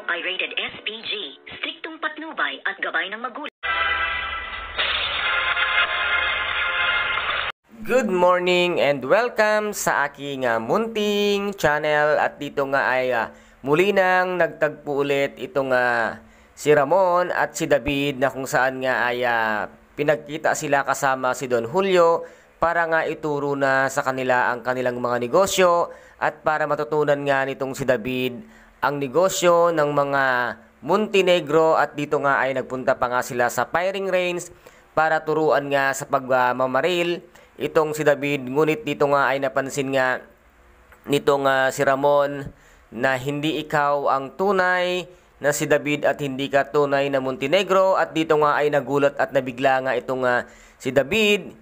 ay rated SPG, striktong patnubay at gabay ng magulang. Good morning and welcome sa aking munting channel. At dito nga ay muli nang nagtagpo ulit itong si Ramon at si David, na kung saan nga ay pinagkita sila kasama si Don Julio para nga ituro na sa kanila ang kanilang mga negosyo at para matutunan nga nitong si David ang negosyo ng mga Montenegro. At dito nga ay nagpunta pa nga sila sa firing range para turuan nga sa pagmamaril itong si David. Ngunit dito nga ay napansin nga nitong si Ramon na hindi ikaw ang tunay na si David at hindi ka tunay na Montenegro. At dito nga ay nagulat at nabigla nga itong si David.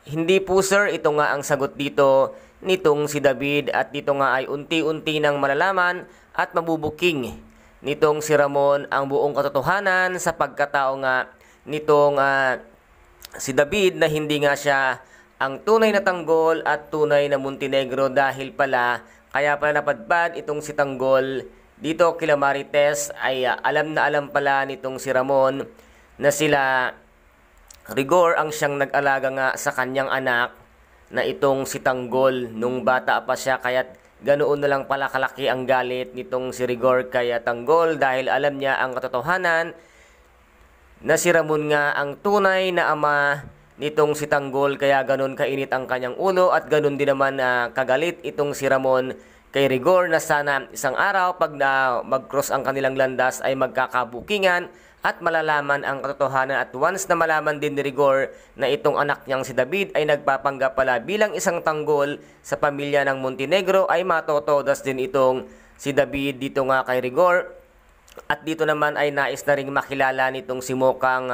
Hindi po sir, ito nga ang sagot dito nitong si David. At dito nga ay unti-unti nang malalaman at mabubuking nitong si Ramon ang buong katotohanan sa pagkatao nga nitong si David, na hindi nga siya ang tunay na Tanggol at tunay na Montenegro. Dahil pala, kaya pala napadpad itong si Tanggol dito kila Marites ay alam na alam pala nitong si Ramon na sila Rigor ang siyang nag-alaga nga sa kanyang anak na itong si Tanggol nung bata pa siya. Kaya ganoon na lang pala kalaki ang galit nitong si Rigor kaya Tanggol, dahil alam niya ang katotohanan na si Ramon nga ang tunay na ama nitong si Tanggol. Kaya ganun kainit ang kanyang ulo at ganun din naman kagalit itong si Ramon kay Rigor, na sana isang araw pag mag-cross ang kanilang landas ay magkakabukingan at malalaman ang katotohanan. At once na malaman din ni Rigor na itong anak niyang si David ay nagpapanggap pala bilang isang tanggol sa pamilya ng Montenegro, ay matotodas din itong si David dito nga kay Rigor. At dito naman ay nais na ring makilala nitong si Mokang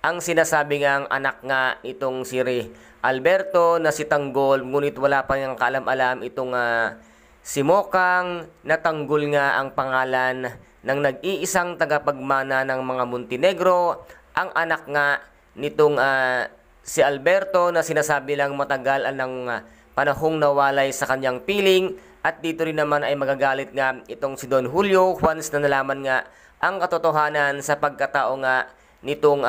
ang sinasabi ngang anak nga itong si Alberto na si Tanggol. Ngunit wala pa niyang kaalam-alam itong si Mokang na Tanggol nga ang pangalan ng nag-iisang tagapagmana ng mga Montenegro. Ang anak nga nitong si Alberto na sinasabi lang matagal ng panahong nawalay sa kanyang piling. At dito rin naman ay magagalit nga itong si Don Julio once na nalaman nga ang katotohanan sa pagkatao nga nitong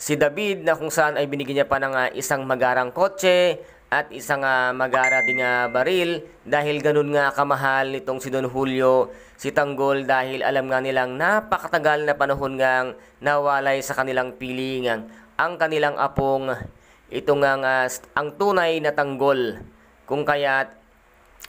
si David, na kung saan ay binigyan niya pa ng isang magarang kotse at isang magara ding baril, dahil ganun nga kamahal nitong si Don Julio si Tanggol, dahil alam nga nilang napakatagal na panahon ngang nawalay sa kanilang piling ang kanilang apong ito nga ang tunay na Tanggol. Kung kaya't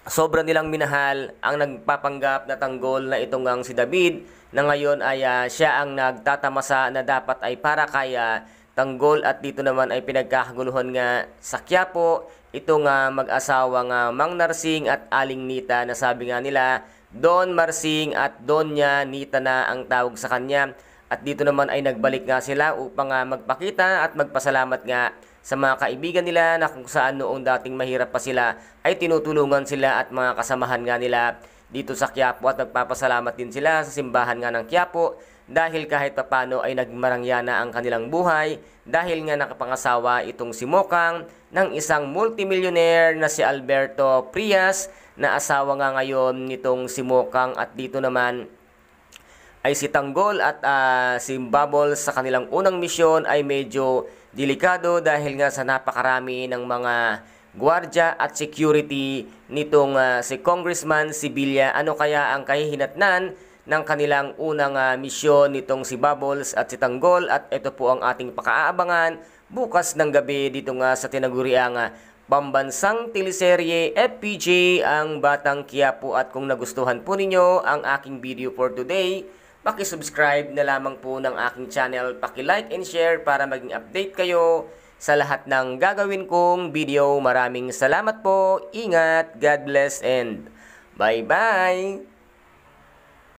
sobra nilang minahal ang nagpapanggap na Tanggol na itong si David, na ngayon ay siya ang nagtatamasa na dapat ay para kaya Tanggol. At dito naman ay pinagkakaguluhan nga sa Quiapo itong mag-asawang Mang Narsing at Aling Nita, na sabi nga nila Don Marsing at Donya Nita na ang tawag sa kanya. At dito naman ay nagbalik nga sila upang magpakita at magpasalamat nga sa mga kaibigan nila, na kung saan noong dating mahirap pa sila ay tinutulungan sila at mga kasamahan nga nila dito sa Quiapo. At nagpapasalamat din sila sa simbahan nga ng Quiapo, dahil kahit papano ay nagmarangyana ang kanilang buhay, dahil nga nakapangasawa itong si Mokang ng isang multimillionaire na si Alberto Prias, na asawa nga ngayon nitong si Mokang. At dito naman ay si Tanggol at si Bubbles sa kanilang unang misyon ay medyo delikado, dahil nga sa napakarami ng mga gwardya at security nitong si Congressman Sibilia. Ano kaya ang kahihinatnan ng kanilang unang misyon nitong si Bubbles at si Tanggol? At ito po ang ating pakaabangan bukas ng gabi dito nga sa tinaguriang pambansang teleserye FPJ ang Batang Quiapo. At kung nagustuhan po ninyo ang aking video for today, paki-subscribe na lamang po ng aking channel, paki-like and share para maging update kayo sa lahat ng gagawin kong video. Maraming salamat po, ingat, God bless and bye-bye!